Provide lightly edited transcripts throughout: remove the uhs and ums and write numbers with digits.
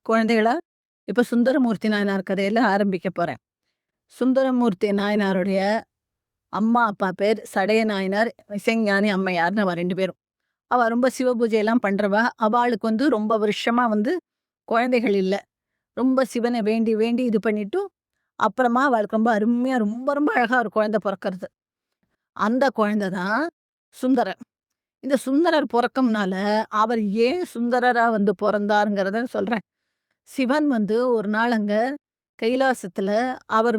குழந்தைகளா, இப்ப சுந்தரமூர்த்தி நாயனார் கதையில ஆரம்பிக்க போறேன். சுந்தரமூர்த்தி நாயனாருடைய அம்மா, அப்பா பேர் சடைய நாயனார், இசைஞானி அம்மையார்ன்னு அவ 2 பேரும். அவ ரொம்ப சிவ பூஜையெல்லாம் பண்றவ. அவாளுக்கு ரொம்ப வருஷமா குழந்தைகள் இல்ல. ரொம்ப சிவன வேண்டி, வேண்டி இது பண்ணிட்டு, அப்புறமா அவளுக்கு ரொம்ப அருமையா ரொம்ப, ரொம்ப அழகா ஒரு குழந்தை பொறக்கறது. அந்த குழந்தை தான் சுந்தரர். இந்த சுந்தரர் பொறக்கும்னால, அவர் ஏன் சுந்தரரா பொறந்தாருங்கிறத சொல்றேன். சிவன் ஒரு நாள் அங்க கைலாசத்துல அவர்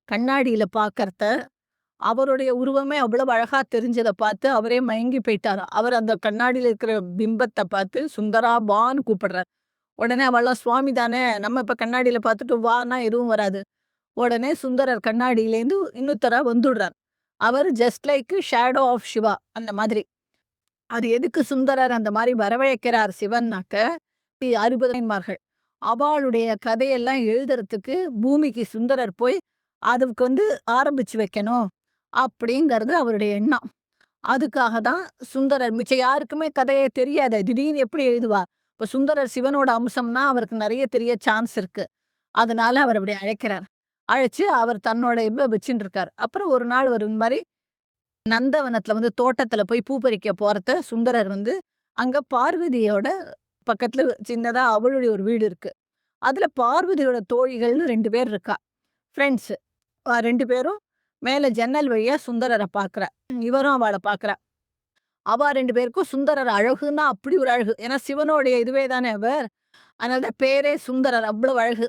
கண்ணாடியில பார்க்கறத, அவருடைய உருவமே அவ்வளவு அழகா தெரிஞ்சத பார்த்து அவரே மயங்கி போயிட்டாராம். அவர் அந்த கண்ணாடியில இருக்கிற பிம்பத்த பார்த்து சுந்தராபான்னு கூப்பிடுறார். உடனே அவள்லாம் சுவாமி தானே, நம்ம இப்ப கண்ணாடியில பார்த்துட்டு வான்னா எதுவும் வராது. உடனே சுந்தரர் கண்ணாடியிலேருந்து இன்னொருத்தரா வந்துடுறார். அவர் just like shadow of Shiva அந்த மாதிரி. அது எதுக்கு சுந்தரர் அந்த மாரி வரவழைக்கிறார் சிவன்னாக்க, 60 நாயன்மார்கள். அவாளுடைய கதையெல்லாம் எழுதுறதுக்கு பூமிக்கு சுந்தரர் போய், அதுக்கு ஆரம்பிச்சு வைக்கணும். அப்படிங்கிறது அவருடைய எண்ணம். அதுக்காக தான் சுந்தரர் மிச்ச யாருக்குமே கதையே தெரியாது. திடீர்னு எப்படி எழுதுவா? இப்ப சுந்தரர் சிவனோட அம்சம்னா, அவருக்கு நெறைய தெரிய சான்ஸ் இருக்கு. அதனால அவர் அப்படி அழைக்கிறார். அழைச்சு அவர் தன்னோட வச்சுன்னு இருக்கார். அப்புறம் ஒரு நாள் ஒரு மாரி நந்தவனத்துல தோட்டத்துல போய் பூ பறிக்க போறத சுந்தரர் அங்க பார்வதியோட பக்கத்துல சின்னதா அவளுடைய ஒரு வீடு இருக்கு. அதுல பார்வதியோட தோழிகள்னு 2 பேர் இருக்கா. ஃப்ரெண்ட்ஸ். 2 பேரும் மேல ஜன்னல் வழியா சுந்தரர பார்க்கிறா. இவரும் அவள பார்க்கிறா. அவ 2 பேருக்கும் சுந்தரர் அழகுன்னா அப்படி ஒரு அழகு. ஏன்னா சிவனுடைய இதுவே தானே அவர். அதனால தான் பேரே சுந்தரர். அவ்வளவு அழகு.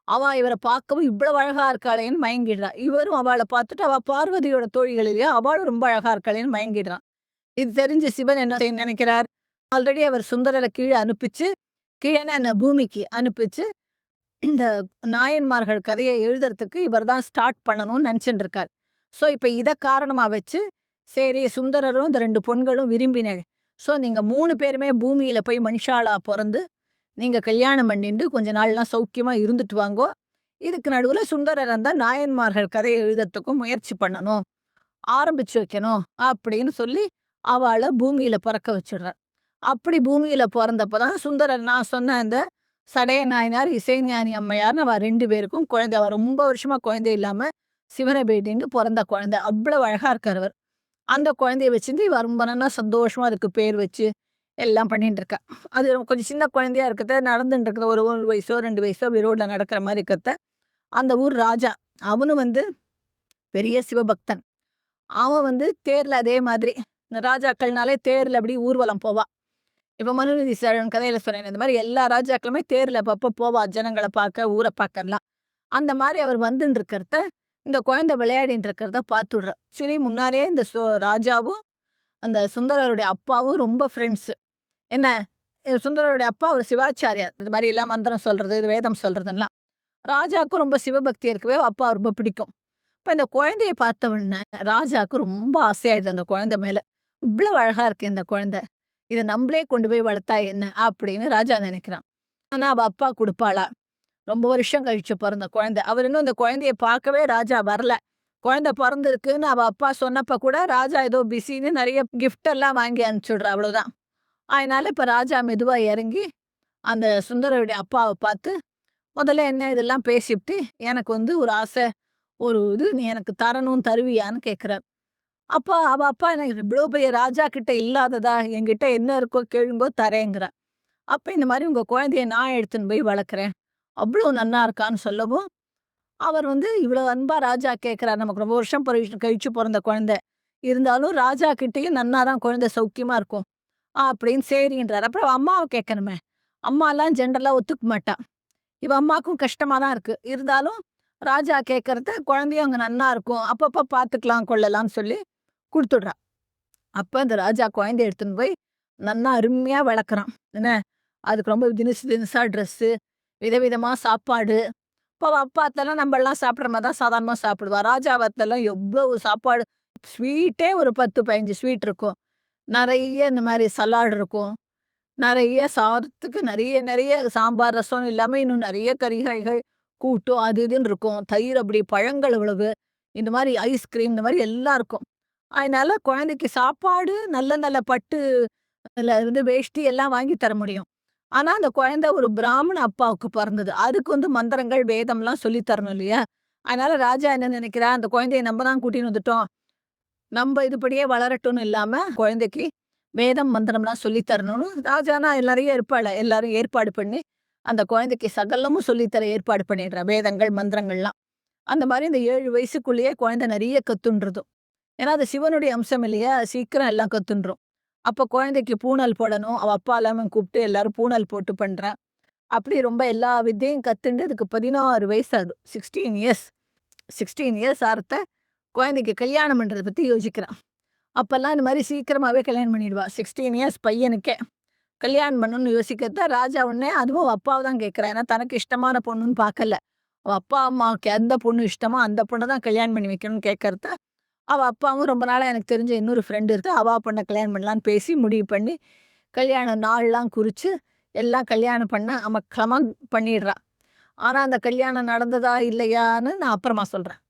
அவ இவர பார்க்கவும் இவ்வளவு அழகா இருக்காளேன்னு மயங்கிடுறா. இவரும் அவள பார்த்துட்டு அவ பார்வதியோட தோழிகள் இல்லையா? அவளும் ரொம்ப அழகா இருக்காளேன்னு மயங்கிடுறான். இது தெரிஞ்சு சிவன் என்ன செய்ய நினைக்கிறார்? ஆல்ரெடி அவர் சுந்தரர கீழ அனுப்பிச்சு, கீழனா என்ன பூமிக்கு அனுப்பிச்சு, இந்த நாயன்மார்கள் கதைய எழுதுறதுக்கு இவர் தான் ஸ்டார்ட் பண்ணணும்னு நெனச்சுட்டு இருக்கார். ஸோ, இப்ப இத காரணமா வச்சு, சரி சுந்தரரும் இந்த 2 பொண்களும் விரும்பினேள். ஸோ, நீங்க 3 பேருமே பூமியில போய் மனுஷாளா பொறந்து, நீங்க கல்யாணம் பண்ணிண்டு கொஞ்ச நாள்லாம் சௌக்கியமா இருந்துட்டு வாங்கோ. இதுக்கு நடுவுல சுந்தரர் அந்த நாயன்மார்கள் கதைய எழுதுறதுக்கும் முயற்சி பண்ணணும். ஆரம்பிச்சு வைக்கணும் அப்படின்னு சொல்லி, அவள பூமியில பொறக்க வச்சுடுறார். அப்படி பூமியில பொறந்தப்ப தான் சுந்தரர் நான் சொன்ன அந்த சடைய நாயனார், இசைஞானி அம்மையார்ன்னு அவ 2 பேருக்கும் குழந்தை. அவ ரொம்ப வருஷமா குழந்தை இல்லாம சிவன வேண்டிண்டு பொறந்த குழந்தை. அவ்வளவு அழகா இருக்காரு அவர். அந்த குழந்தைய வச்சுருந்து இவ ரொம்ப நாளா சந்தோஷமா அதுக்கு பேர் வச்சு எல்லாம் பண்ணிட்டு இருக்கா. அது கொஞ்சம் சின்ன குழந்தையா இருக்கத்த, நடந்துட்டு இருக்கிற ஒரு 1 வயசோ, 2 வயசோ அப்படி ரோட்ல நடக்கிற மாரி இருக்கத்த, அந்த ஊர் ராஜா. அவனும் பெரிய சிவபக்தன். அவன் தேர்ல அதே மாதிரி இந்த ராஜாக்கள்னாலே தேர்ல அப்படி ஊர்வலம் போவா. இப்ப மனுநீதி சோழன் கதையில சொன்னேனே, இந்த மாரி எல்லா ராஜாக்களுமே தேர்ல அப்பப்போ போவா. ஜனங்கள பார்க்க, ஊர பார்க்கலாம். அந்த மாரி அவர் வந்துன்னு இருக்கிறத, இந்த குழந்தை விளையாடின்னு இருக்கிறத பார்த்துடுறா. சரி முன்னாடியே இந்த ராஜாவும், அந்த சுந்தரருடைய அப்பாவும் ரொம்ப ஃப்ரெண்ட்ஸ். என்ன சுந்தரருடைய அப்பா ஒரு சிவாச்சாரியார். இது மாரி எல்லாம் மந்திரம் சொல்றது, இது வேதம் சொல்றதெல்லாம். ராஜாவுக்கும் ரொம்ப சிவபக்தி இருக்கவே அப்பா ரொம்ப பிடிக்கும். இப்ப இந்த குழந்தைய பார்த்த உடனே ராஜாவுக்கு ரொம்ப ஆசையாயிடுது அந்த குழந்தை மேல. இவ்வளவு அழகா இருக்கு இந்த குழந்தை. இத நம்பளே கொண்டு போய் வளர்த்தா என்ன? அப்படின்னு ராஜா நினைக்கிறான். ஆனா அவ அப்பா குடுப்பாளா? ரொம்ப வருஷம் கழிச்சு பொறந்த குழந்தை. அவர் இன்னும் அந்த குழந்தைய பார்க்கவே ராஜா வரல. குழந்தை பொறந்திருக்குன்னு அவ அப்பா சொன்னப்ப கூட ராஜா ஏதோ பிஸின்னு நெறைய கிஃப்ட் எல்லாம் வாங்கி அனுப்பிச்சுடுறா அவ்வளவுதான். அதனால இப்ப ராஜா மெதுவா இறங்கி, அந்த சுந்தரருடைய அப்பாவ பார்த்து, முதல்ல என்ன இதெல்லாம் பேசிப்புட்டு, எனக்கு ஒரு ஆசை. ஒரு இது நீ எனக்கு தரணும் தருவியான்னு கேட்கிறார். அப்ப அவ அப்பா எனக்கு இவ்ளோ பெரிய ராஜா கிட்ட இல்லாததா? என்கிட்ட என்ன இருக்கோ கேளுங்கோ தரேங்கிறா. அப்ப இந்த மாரி உங்க குழந்தைய நான் எடுத்துன்னு போய் வளர்க்குறேன். அவ்ளோ நன்னா இருக்கான்னு சொல்லவும், அவர் இவ்ளோ அன்பா ராஜா கேட்கிறார். நமக்கு ரொம்ப வருஷம் கழிச்சு பொறந்த குழந்தை. இருந்தாலும் ராஜா கிட்டயும் நன்னா தான் குழந்தை சௌக்கியமா இருக்கும். அப்படின்னு சரின்றாரு. அப்புறம் அம்மாவ கேட்கணுமே. அம்மாலாம் ஜெனரலா ஒத்துக்க மாட்டா. இவ அம்மாக்கும் கஷ்டமா தான் இருக்கு. இருந்தாலும் ராஜா கேட்கறத குழந்தையும் அங்க நன்னா இருக்கும். அப்பப்ப பார்த்துக்கலாம், கொள்ளலாம்னு சொல்லி குடுத்துடுறா. அப்ப அந்த ராஜா குழந்தைய எடுத்துன்னு போய் நன்னா அருமையா வளர்க்குறான். என்ன, அதுக்கு ரொம்ப தினுசு தினுசா ட்ரெஸ்ஸு, விதவிதமா சாப்பாடு. இப்போ அவ அப்பா அத்தலாம் நம்பலாம் சாப்பிடுற மாரி தான் சாதாரணமா சாப்பிடுவா. ராஜா அத்தலாம் எவ்வளவு சாப்பாடு, ஸ்வீட்டே ஒரு 10, 15 ஸ்வீட் இருக்கும். நெறைய இந்த மாரி சலாட் இருக்கும். நெறைய சாதத்துக்கு நெறைய நெறைய சாம்பார், ரசம் இல்லாம இன்னும் நெறைய கறிகாய்கள், கூட்டும் அது இதுன்னு இருக்கும். தயிர் அப்படி, பழங்கள் இவ்வளவு. இந்த மாரி ஐஸ்கிரீம் இந்த மாரி எல்லாம் இருக்கும். அதனால குழந்தைக்கு சாப்பாடு நல்ல நல்ல பட்டு அதுல வேஷ்டி எல்லாம் வாங்கி தர முடியும். ஆனா, அந்த குழந்தை ஒரு பிராமண அப்பாவுக்கு பொறந்தது. அதுக்கு மந்திரங்கள், வேதம்லாம் சொல்லி தரணும் இல்லையா? அதனால ராஜா என்ன நினைக்கிறார், அந்த குழந்தைய நம்ம தான் கூட்டின்னு வந்துட்டோம். நம்ப இதுபடியே வளரட்டும்னு இல்லாம, குழந்தைக்கு வேதம், மந்திரம்லாம் சொல்லி தரணும்னு ராஜானா நெறைய இருப்பாள. எல்லாரும் ஏற்பாடு பண்ணி, அந்த குழந்தைக்கு சகலமும் சொல்லி தர ஏற்பாடு பண்ணிடுறா. வேதங்கள், மந்திரங்கள்லாம். அந்த மாரி இந்த 7 வயசுக்குள்ளேயே குழந்தை நெறைய கத்துன்றதும். ஏன்னா, அது சிவனுடைய அம்சம் இல்லையா? சீக்கிரம் எல்லாம் கத்துன்ரும். அப்ப குழந்தைக்கு பூணல் போடணும். அவ அப்பாலாம் கூப்ட்டு எல்லாரும் பூணல் போட்டு பண்றா. அப்படி ரொம்ப எல்லா வித்தையும் கத்துண்டு அதுக்கு 16 வயசு ஆகுது. 16 இயர்ஸ். 16 இயர்ஸ் ஆறத்த குழந்தைக்கு கல்யாணம் பண்றத பத்தி யோசிக்கிறா. அப்பல்லாம் இந்த மாரி சீக்கிரமாவே கல்யாணம் பண்ணிடுவா. 16 இயர்ஸ் பையனுக்கே. கல்யாணம் பண்ணணும்னு யோசிக்கிறத ராஜா உடனே அதுவும் அவ அப்பாவ தான் கேட்கிறா. ஏன்னா தனக்கு இஷ்டமான பொண்ணுன்னு பார்க்கல. அவ அப்பா, அம்மாவுக்கு எந்த பொண்ணு இஷ்டமோ அந்த பொண்ண தான் கல்யாணம் பண்ணி வைக்கணும்னு கேட்கறத, அவ அப்பாவும் ரொம்ப நாளா எனக்கு தெரிஞ்ச இன்னொரு ஃப்ரெண்ட் இருக்கு. அவா பொண்ண கல்யாணம் பண்ணலான்னு பேசி முடிவு பண்ணி, கல்யாண நாள்லாம் குறிச்சு, எல்லாம் கல்யாணம் பண்ண அமர்க்களமா பண்ணிடுறா. ஆனா அந்த கல்யாணம் நடந்ததா இல்லையான்னு நான் அப்புறமா சொல்றேன்.